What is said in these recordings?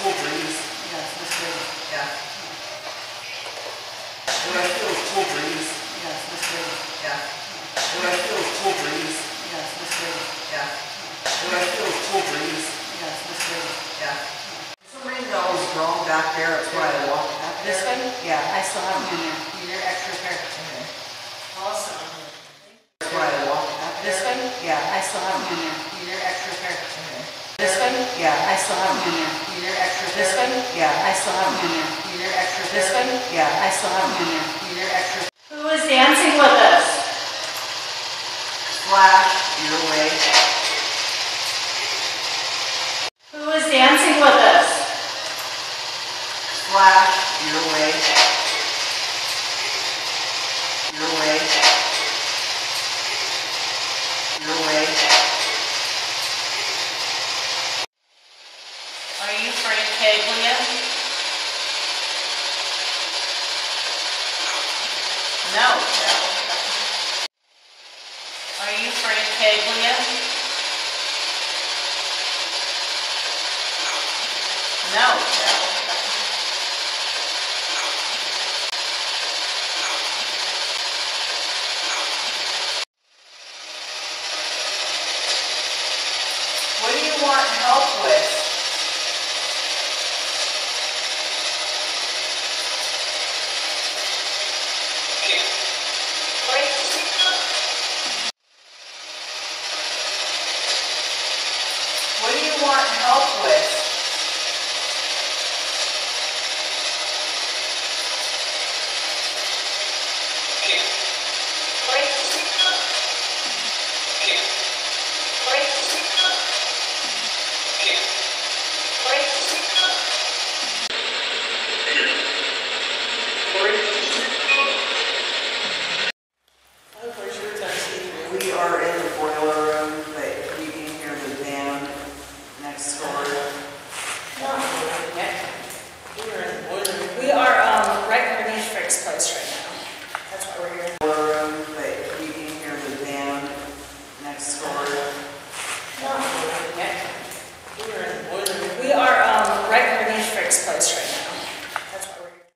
cool breeze? Yes, Miss Brady. Yeah. Do I feel a cool breeze? Yes, Miss Brady. Yeah. Do I feel a cool breeze? Yes, Miss Brady. Yeah. Do I feel a cool breeze? Yes, Miss Brady. Yeah. For some reason I was wrong back there, that's why I walked back there. This way? Yeah. I still have them in there. Your extra pair. Okay. Awesome. That's why I walked back there. This way? Yeah. I still have them in there. Your extra pair. Okay. This way? Yeah. I still have them in there. Your extra pair. This way? Yeah. I still have them in there. Your extra pair. This way? Yeah. I still have them in there. Your extra. Who is dancing with us? Flash your way. Who is dancing with us? Flash your way. Your way. Your way. Are you Frank Caglia? No. Are you Frank Caglia? No. What do you want help with? What do you want help with? We are in the boiler room, but you can hear the band next door. We are right underneath Frank's place right now. That's why we're here. Boiler room, but you can hear the band next door. We are right underneath Frank's place right now. That's why we're here.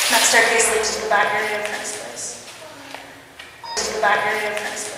That staircase leads to the back area of Frank's place. To the back area of Frank's place.